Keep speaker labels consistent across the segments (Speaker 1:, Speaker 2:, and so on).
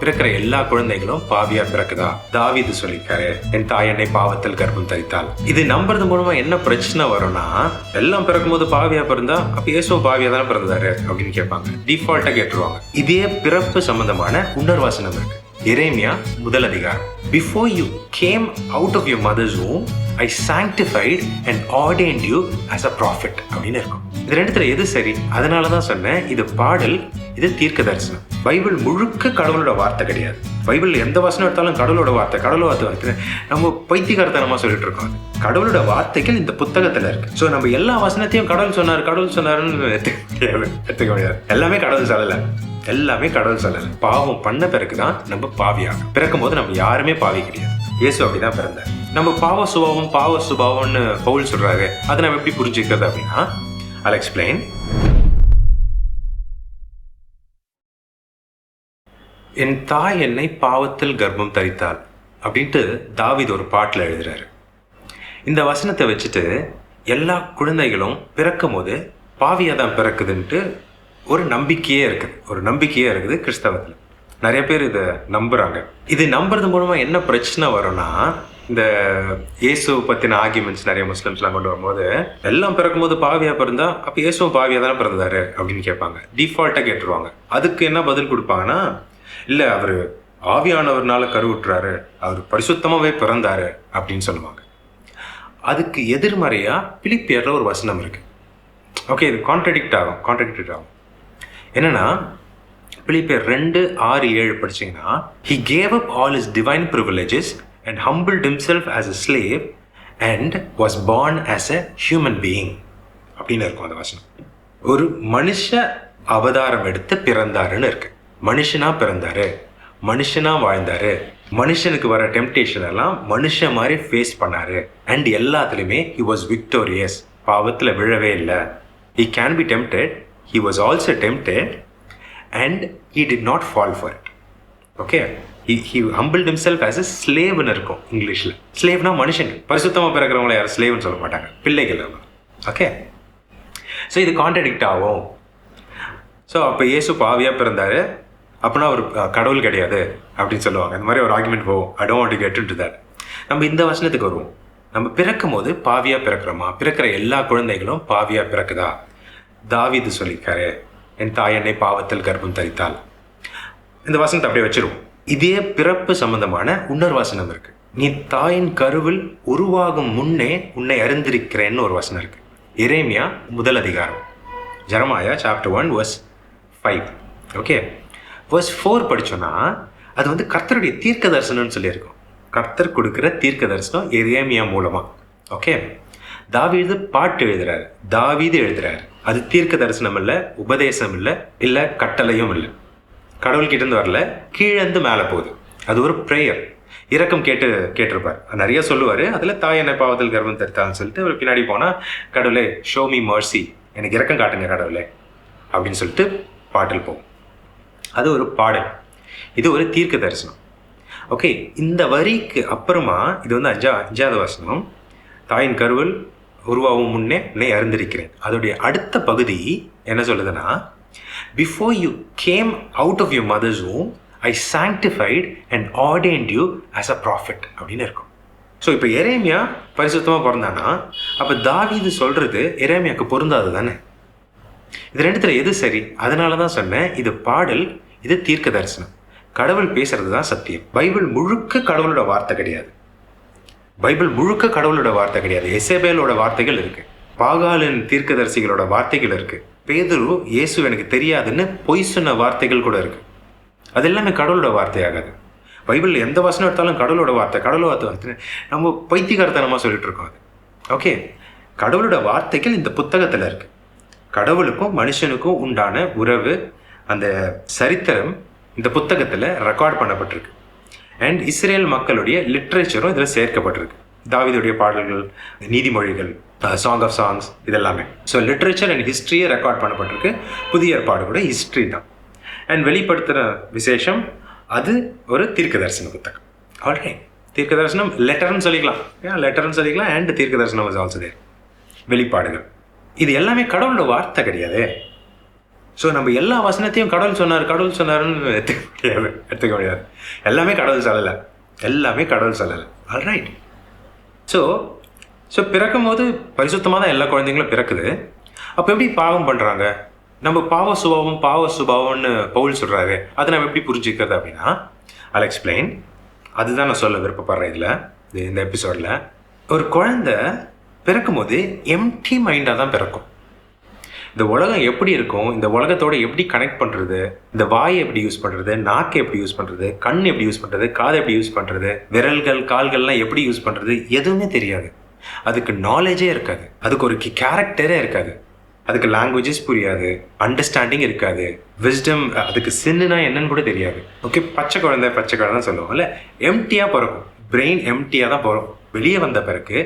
Speaker 1: பிறக்கிற எல்லா குழந்தைகளும் பாவியா பிறக்குதா? தாவீது சொல்லியிருக்காரு, என் தாய் என்னை பாவத்தில் கர்ப்பம் தரித்தாள். இது நம்புறது மூலமா என்ன பிரச்சனை வரும்னா, எல்லாம் பிறக்கும் போது பாவியா பிறந்தா அப்ப இயேசு பாவியா தானே பிறந்தாரு அப்படின்னு கேட்பாங்க. டிஃபால்ட்டா கேட்டுருவாங்க. இதே பிறப்பு சம்பந்தமான உணர்வாசனம் இருக்கு. எரேமியா 1 அதிகாரம். Before you came out of your mother's womb, I sanctified and ordained you as a prophet அப்படின்னு இருக்கும். இது ரெண்டுத்துல எது சரி? அதனாலதான் சொன்னேன், இது பாடல், இது தீர்க்க தரிசனம். பைபிள் முழுக்க கடவுளோட வார்த்தை கிடையாது. பைபிள் எந்த வசனம் எடுத்தாலும் கடவுளோட வார்த்தை நம்ம பைத்தியகாரத்தனமா சொல்லிட்டு இருக்கோம். கடவுளோட வார்த்தைகள் இந்த புத்தகத்துல இருக்கு. ஸோ நம்ம எல்லா வசனத்தையும் கடவுள் சொன்னாருன்னு எடுத்துக்க முடியாது. எல்லாமே கடவுள் சொல்லல. பாவம் பண்ண பிறகுதான் நம்ம பாவியாக. பிறக்கும் போது நம்ம யாருமே பாவி கிடையாது. இயேசு அப்படிதான் பிறந்தார். நம்ம பாவ சுபாவம்னு பவுல் சொல்றாரு. அதை நம்ம எப்படி புரிஞ்சுக்கிறது அப்படின்னா, I'll explain. என் தாய் என்னை பாவத்தில் கர்ப்பம் தரித்தாள் அப்படின்ட்டு தாவீது ஒரு பாட்டில் எழுதுறாரு. இந்த வசனத்தை வச்சுட்டு எல்லா குழந்தைகளும் பிறக்கும் போது பாவியா தான் பிறக்குதுன்ட்டு ஒரு நம்பிக்கையே இருக்குது கிறிஸ்தவத்தில். நிறைய பேர் இதை நம்புறாங்க. இது நம்புறது மூலமா என்ன பிரச்சனை வரும்னா, இந்த இயேசு பத்தின ஆர்கியூமெண்ட்ஸ் நிறைய முஸ்லிம்ஸ்லாம் கொண்டு வரும்போது, எல்லாம் பிறக்கும் போது பாவியா பிறந்தா அப்ப இயேசுவும் பாவியா தானே பிறந்தாரு அப்படின்னு கேட்பாங்க. டிஃபால்ட்டா கேட்டுருவாங்க. அதுக்கு என்ன பதில் கொடுப்பாங்கன்னா, இல்ல அவரு ஆவியானவர்னால கருவுற்றாரு, அவர் பரிசுத்தமாவே பிறந்தாரு அப்படின்னு சொல்லுவாங்க. அதுக்கு எதிர்மறையா பிலிப்பியர்ல ஒரு வசனம் இருக்கு. ஓகே, இது கான்ட்ரடிக்ட் ஆகும். என்னன்னா, பிலிப்பியர் 2:6-7 படிச்சீங்கன்னா, he gave up all his divine privileges and humbled himself as a slave and was born as a human being அப்படின்னு இருக்கும் அந்த வசனம். ஒரு மனுஷ அவதாரம் எடுத்து பிறந்தாருன்னு இருக்கு. மனுஷனா பிறந்தாரு, மனுஷனா வாழ்ந்தாரு, மனுஷனுக்கு வர டெம்டேஷன் எல்லாம் மனுஷன் மாதிரி ஃபேஸ் பண்ணாரு. அண்ட் எல்லாத்துலயுமே he was victorious. பாவத்துல விழவே இல்லை. he can be tempted, he was also tempted and he did not fall for it. Okay, he humbled himself as a slave ன்னு இருக்கும் இங்கிலீஷ்ல. ஸ்லேவ்னா மனுஷன். பரிசுத்தமா பிறக்கிறவங்களை யாரும் ஸ்லேவ்னு சொல்ல மாட்டாங்க, பிள்ளைகள். ஓகே, ஸோ இது கான்ட்ரடிக்ட் ஆகும். ஸோ அப்போ இயேசு பாவியா பிறந்தாரு, அப்படின்னா அவர் கடவுள் கிடையாது அப்படின்னு சொல்லுவாங்க. இந்த மாதிரி ஒரு ஆர்குமெண்ட் போகும். I don't want to get into that. நம்ம இந்த வசனத்துக்கு வருவோம். நம்ம பிறக்கும் போது பாவியா பிறக்கிறோமா? பிறக்கிற எல்லா குழந்தைகளும் பாவியா பிறக்குதா? தாவீது சொல்லியிருக்காரு, என் தாய் என்னை பாவத்தில் கர்ப்பம் தரித்தாள். இந்த வசனத்தை அப்படியே வச்சிருவோம். இதே பிறப்பு சம்பந்தமான உணர்வாசனம் இருக்கு. நீ தாயின் கருவில் உருவாகும் முன்னே உன்னை அறிந்திருக்கிறேன்னு ஒரு வசனம் இருக்கு. எரேமியா 1 அதிகாரம். Jeremiah chapter 1 verse 5. Okay, verse 4 படிச்சோன்னா அது கர்த்தருடைய தீர்க்க தரிசனம்னு சொல்லியிருக்கோம். கர்த்தர் கொடுக்குற தீர்க்க தரிசனம் எரேமியா மூலமா. ஓகே, தாவீது பாட்டு எழுதுறாரு, அது தீர்க்க தரிசனம் இல்லை, உபதேசம் இல்லை கட்டளையும் இல்லை. கடவுள்கிட்ட இருந்து வரல, கீழேந்து மேலே போகுது. அது ஒரு ப்ரேயர். இரக்கம் கேட்டிருப்பார். நிறைய சொல்லுவார். அதில் தாய் என்னை பாவத்தில் கர்ப்பம் தரித்தான்னு சொல்லிட்டு அவர் பின்னாடி போனால், கடவுளே ஷோ மீ மர்சி, எனக்கு இரக்கம் காட்டுங்க கடவுளே அப்படின்னு சொல்லிட்டு பாட்டில் போகும். அது ஒரு பாடல். இது ஒரு தீர்க்க தரிசனம். ஓகே, இந்த வரிக்கு அப்புறமா இது 5வது வசனம். தாயின் கருவில் உருவாகும் முன்னே உன்னை அறிந்திருக்கிறேன். அதோடைய அடுத்த பகுதி என்ன சொல்லுதுன்னா, before you came out of your mother's womb, I sanctified and ordained you as a prophet அப்படின்னு இருக்கும். ஸோ இப்போ எரேமியா பரிசுத்தமாக பிறந்தானா, அப்போ தாவீது சொல்றது எரேமியாவுக்கு பொருந்தாது தானே? இது ரெண்டுத்துல எது சரி? அதனால தான் சொன்னேன், இது பாடல், இது தீர்க்க தரிசனம். கடவுள் பேசுறது தான் சத்தியம். பைபிள் முழுக்க கடவுளோட வார்த்தை கிடையாது. எசேபேலோட வார்த்தைகள் இருக்கு, பாகாலின் தீர்க்கதரிசிகளோட வார்த்தைகள் இருக்கு, பேதுரு இயேசு எனக்கு தெரியாதுன்னு பொய் சொன்ன வார்த்தைகள் கூட இருக்கு. அது எல்லாமே கடவுளோட வார்த்தையாகாது. பைபிள் எந்த வசனம் எடுத்தாலும் கடவுளோட வார்த்தை நம்ம பைத்தியகாரத்தனமா சொல்லிட்டு இருக்கோம். அது ஓகே, கடவுளோட வார்த்தைகள் இந்த புத்தகத்துல இருக்கு. கடவுளுக்கும் மனுஷனுக்கும் உண்டான உறவு, அந்த சரித்திரம் இந்த புத்தகத்தில் ரெக்கார்ட் பண்ணப்பட்டிருக்கு. அண்ட் இஸ்ரேல் மக்களுடைய லிட்ரேச்சரும் இதில் சேர்க்கப்பட்டிருக்கு. தாவீதுடைய பாடல்கள், நீதிமொழிகள், சாங் ஆஃப் சாங்ஸ், இதெல்லாமே. ஸோ லிட்ரேச்சர் அண்ட் ஹிஸ்ட்ரியை ரெக்கார்ட் பண்ணப்பட்டிருக்கு. புதிய ஏற்பாடு கூட ஹிஸ்ட்ரி தான். அண்ட் வெளிப்படுத்துகிற விசேஷம், அது ஒரு தீர்க்க தரிசன புத்தகம். ஆல்ரைட், தீர்க்க தரிசனம் லெட்டர்னு சொல்லிக்கலாம். அண்ட் தீர்க்க தரிசனம் இஸ் ஆல்சோ தேர். வெளிப்பாடுகள், இது எல்லாமே கடவுளோட வார்த்தை கிடையாது. ஸோ நம்ம எல்லா வசனத்தையும் கடவுள் சொன்னாருன்னு எடுத்துக்க முடியாது. எல்லாமே கடவுள் சொல்லலை. ஆல்ரைட். ஸோ பிறக்கும் போது பரிசுத்தமாக தான் எல்லா குழந்தைங்களும் பிறக்குது. அப்போ எப்படி பாவம் பண்ணுறாங்க? நம்ம பாவ சுபாவம்னு பவுல் சொல்கிறாரு. அதை நம்ம எப்படி புரிஞ்சுக்கிறது அப்படின்னா, I'll explain. அதுதான் நான் சொல்ல விருப்பப்படுறேன் இந்த எபிசோடில். ஒரு குழந்தை பிறக்கும் போது எம்டி மைண்டாக தான் பிறக்கும். இந்த உலகம் எப்படி இருக்கும், இந்த உலகத்தோட எப்படி கனெக்ட் பண்ணுறது, இந்த வாயை எப்படி யூஸ் பண்ணுறது, நாக்கை எப்படி யூஸ் பண்ணுறது, கண் எப்படி யூஸ் பண்ணுறது, காதை எப்படி யூஸ் பண்ணுறது, விரல்கள் கால்கள்லாம் எப்படி யூஸ் பண்ணுறது, எதுவுமே தெரியாது. அதுக்கு நாலேஜே இருக்காது, அதுக்கு ஒரு கேரக்டரே இருக்காது, அதுக்கு லாங்குவேஜஸ் புரியாது, அண்டர்ஸ்டாண்டிங் இருக்காது, விஸ்டம், அதுக்கு சின்னுனா என்னன்னு கூட தெரியாது. ஓகே, பச்சை குழந்தை சொல்லுவோம்ல, எம்டியாக பிறக்கும். பிரெயின் எம்டியாக தான் போகிறோம். வெளியே வந்த பிறகு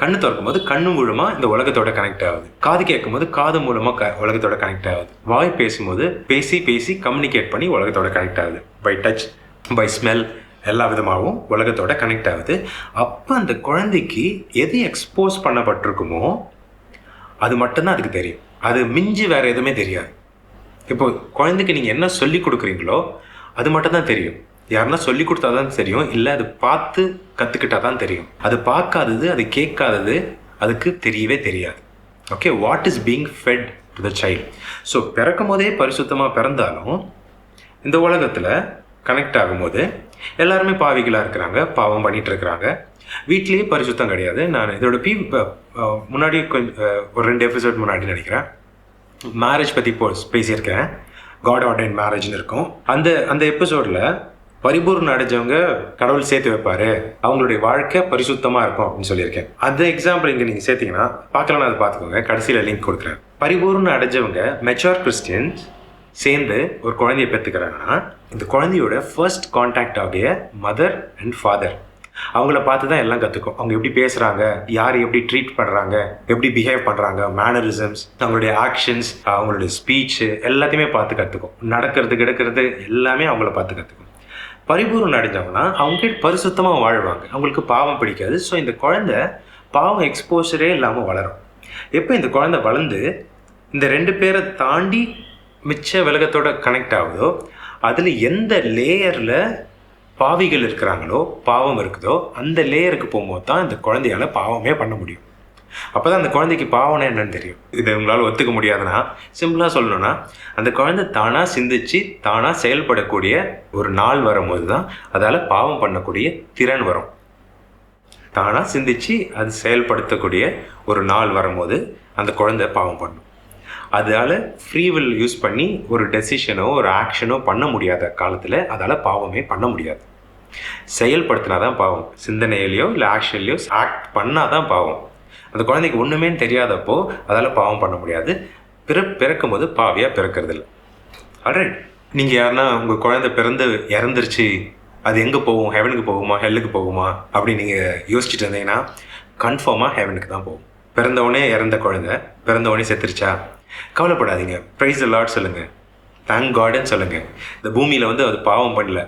Speaker 1: கண்ணு திறக்கும் போது கண்ணு மூலமாக இந்த உலகத்தோட கனெக்ட் ஆகுது, காது கேட்கும் போது காது மூலமாக உலகத்தோட கனெக்ட் ஆகுது, வாய் பேசும்போது பேசி கம்யூனிகேட் பண்ணி உலகத்தோட கனெக்ட் ஆகுது, பை டச், பை ஸ்மெல், எல்லா விதமாகவும் உலகத்தோட கனெக்ட் ஆகுது. அப்போ அந்த குழந்தைக்கு எது எக்ஸ்போஸ் பண்ணப்பட்டிருக்குமோ அது மட்டும்தான் அதுக்கு தெரியும். அது மிஞ்சி வேறு எதுவுமே தெரியாது. இப்போ குழந்தைக்கு நீங்கள் என்ன சொல்லி கொடுக்குறீங்களோ அது மட்டும்தான் தெரியும். யாருன்னா சொல்லி கொடுத்தா தான் தெரியும், இல்லை அது பார்த்து கற்றுக்கிட்டா தான் தெரியும். அது பார்க்காதது, அது கேட்காதது அதுக்கு தெரியவே தெரியாது. Okay, what is being fed to the child. So பிறக்கும் போதே பரிசுத்தமாக பிறந்தாலும் இந்த உலகத்தில் கனெக்ட் ஆகும்போது எல்லாருமே பாவிகளாக இருக்கிறாங்க, பாவம் பண்ணிகிட்டு இருக்கிறாங்க. வீட்லேயே பரிசுத்தம் கிடையாது. நான் இதோட முன்னாடி கொஞ்சம் ஒரு 2 எபிசோட் முன்னாடி நினைக்கிறேன் மேரேஜ் பற்றி பேசியிருக்கேன். காட் ஆர்டைன் மேரேஜ்னு இருக்கும். அந்த எபிசோடில் பரிபூர்ணம் அடைஞ்சவங்க கடவுள் சேர்த்து வைப்பாரு, அவங்களுடைய வாழ்க்கை பரிசுத்தமாக இருக்கும் அப்படின்னு சொல்லியிருக்கேன். அந்த எக்ஸாம்பிள் இங்கே நீங்கள் சேர்த்தீங்கன்னா பார்க்கலன்னா அதை பார்த்துக்கோங்க, கடைசியில் லிங்க் கொடுக்குறேன். பரிபூர்ணம் அடைஞ்சவங்க மெச்சூர் கிறிஸ்டியன்ஸ் சேர்ந்து ஒரு குழந்தைய பெற்றுக்கிறாங்கன்னா இந்த குழந்தையோட ஃபர்ஸ்ட் கான்டாக்ட் ஆகிய மதர் அண்ட் ஃபாதர் அவங்கள பார்த்து தான் எல்லாம் கற்றுக்கும். அவங்க எப்படி பேசுகிறாங்க, யார் எப்படி ட்ரீட் பண்ணுறாங்க, எப்படி பிஹேவ் பண்ணுறாங்க, மேனரிசம்ஸ், அவங்களுடைய ஆக்ஷன்ஸ், அவங்களுடைய ஸ்பீச்சு எல்லாத்தையுமே பார்த்து கற்றுக்கும். நடக்கிறது கிடக்கிறது எல்லாமே அவங்கள பார்த்து கற்றுக்கும். பரிபூர்ணம் அடைஞ்சவங்கன்னா அவங்க பரிசுத்தமாக வாழ்வாங்க, அவங்களுக்கு பாவம் பிடிக்காது. ஸோ இந்த குழந்தை பாவம் எக்ஸ்போஷரே இல்லாமல் வளரும். எப்போ இந்த குழந்தை வளர்ந்து இந்த 2 பேரை தாண்டி மிச்ச உலகத்தோட கனெக்ட் ஆகுதோ, அதில் எந்த லேயரில் பாவிகள் இருக்கிறாங்களோ, பாவம் இருக்குதோ, அந்த லேயருக்கு போகும்போது தான் இந்த குழந்தையால் பாவமே பண்ண முடியும். அப்போ தான் அந்த குழந்தைக்கு பாவம்னா என்னன்னு தெரியும். இதை உங்களால் ஒத்துக்க முடியாதுன்னா சிம்பிளாக சொல்லணும்னா, அந்த குழந்தை தானாக சிந்திச்சு தானாக செயல்படக்கூடிய ஒரு நாள் வரும்போது தான் அதால் பாவம் பண்ணக்கூடிய திறன் வரும். தானாக சிந்திச்சு அது செயல்படுத்தக்கூடிய ஒரு நாள் வரும்போது அந்த குழந்தை பாவம் பண்ணும். அதால் ஃப்ரீவில் யூஸ் பண்ணி ஒரு டெசிஷனோ ஒரு ஆக்ஷனோ பண்ண முடியாத காலத்தில் அதால் பாவமே பண்ண முடியாது. செயல்படுத்தினா தான் பாவம். சிந்தனையிலையோ இல்லை ஆக்ஷன்லையோ ஆக்ட் பண்ணால் தான் பாவம். அந்த குழந்தைக்கு ஒன்றுமே தெரியாதப்போ அதால் பாவம் பண்ண முடியாது. பிறக்கும் போது பாவியாக பிறக்கிறது இல்லை. ஆல்ரைட், நீங்கள் யாருன்னா உங்கள் குழந்தை இறந்துருச்சு, அது எங்கே போகும், ஹெவனுக்கு போகுமா ஹெல்லுக்கு போகுமா அப்படின்னு நீங்கள் யோசிச்சுட்டு இருந்தீங்கன்னா கன்ஃபார்மாக ஹெவனுக்கு தான் போகும். பிறந்தவொடனே இறந்த குழந்தை பிறந்தவொடனே செத்துருச்சா, கவலைப்படாதீங்க, ப்ரைஸ் தி லார்ட் சொல்லுங்கள், தேங்க் காட்னு சொல்லுங்கள். இந்த பூமியில் அது பாவம் பண்ணல,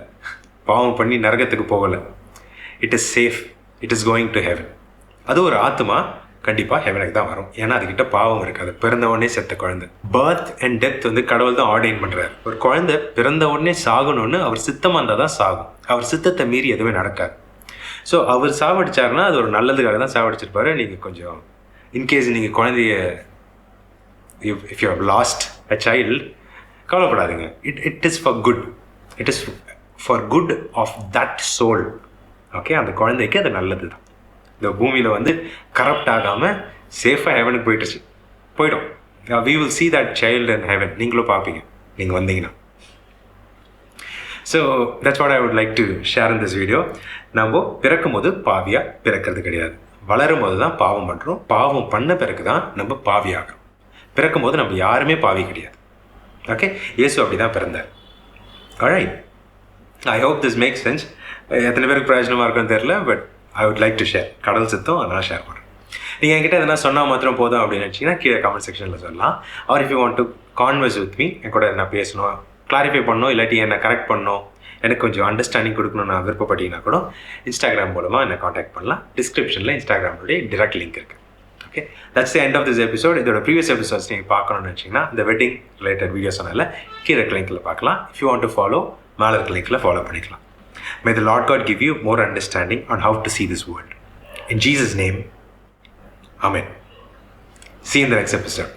Speaker 1: பாவம் பண்ணி நரகத்துக்கு போகலை. It is safe, it is going to heaven. அது ஒரு ஆத்மா கண்டிப்பாக ஹெவனுக்கு தான் வரும். ஏன்னா அதுக்கிட்ட பாவம் இருக்காது. பிறந்தவொடனே செத்த குழந்தை. பர்த் அண்ட் டெத் கடவுள் தான் ஆர்டைன் பண்ணுறாரு. ஒரு குழந்தை பிறந்தவொடனே சாகணும்னு அவர் சித்தமாக இருந்தால் தான் சாகும். அவர் சித்தத்தை மீறி எதுவுமே நடக்காது. ஸோ அவர் சாவடிச்சாருன்னா அது ஒரு நல்லதுக்காக தான் சாவடிச்சிருப்பாரு. நீங்கள் கொஞ்சம் இன்கேஸ் நீங்கள் குழந்தைய if you have lost a child, கவலைப்படாதீங்க. It is for good. It is for good of that soul. Okay, அந்த குழந்தைக்கு அது நல்லது தான். இந்த பூமியில் கரப்ட் ஆகாமல் சேஃபாக ஹெவனுக்கு போயிடும். we will see that child in heaven. நீங்களும் பார்ப்பீங்க நீங்கள் வந்தீங்கன்னா. So that's what I would like to share in this video. நம்ம பிறக்கும் போது பாவியாக பிறக்கிறது கிடையாது. வளரும் போது தான் பாவம் பண்ணுறோம். பாவம் பண்ண பிறகு தான் நம்ம பாவியாகிறோம். பிறக்கும் போது நம்ம யாருமே பாவி கிடையாது. ஓகே, இயேசு அப்படி தான் பிறந்தார். Alright, I hope this makes sense. எத்தனை பேருக்கு பிரயோஜனமாக இருக்குன்னு தெரியல, but I would like to share. கடல் சித்தம், அதனால் ஷேர் பண்ணுறேன். நீங்கள் என்கிட்ட எதனா சொன்னால் மாத்திரம் போதும் அப்படின்னு நினச்சிங்கன்னா கீழே கமெண்ட் செக்ஷனில் சொல்லலாம். Or if you want to converse with me, என் கூட என்ன பேசணும், கிளாரிஃபை பண்ணணும், இல்லாட்டி என்னை கரெக்ட் பண்ணணும், எனக்கு கொஞ்சம் அண்டர்ஸ்டாண்டிங் கொடுக்கணும்னு நான் விருப்பப்பட்டீங்கன்னா கூட இன்ஸ்டாகிராம் மூலமாக என்னை காண்டாக்ட் பண்ணலாம். டிஸ்கிரிப்ஷனில் இன்ஸ்டாகிராமுடைய டிரெக்ட் லிங்க் இருக்குது. Okay, that's the end of this episode. இதோட ப்ரீவியஸ் எபிசோட்ஸ் நீங்கள் பார்க்கணும்னு நினச்சிங்கன்னா இந்த வெட்டிங் ரிலேட்டட் வீடியோ சொன்னால கீழே லிங்க்கில் பார்க்கலாம். If you want to follow, மேலே இருக்க லிங்க்கில் ஃபாலோ பண்ணிக்கலாம். May the Lord God give you more understanding on how to see this world. In Jesus' name, Amen. See you in the next episode.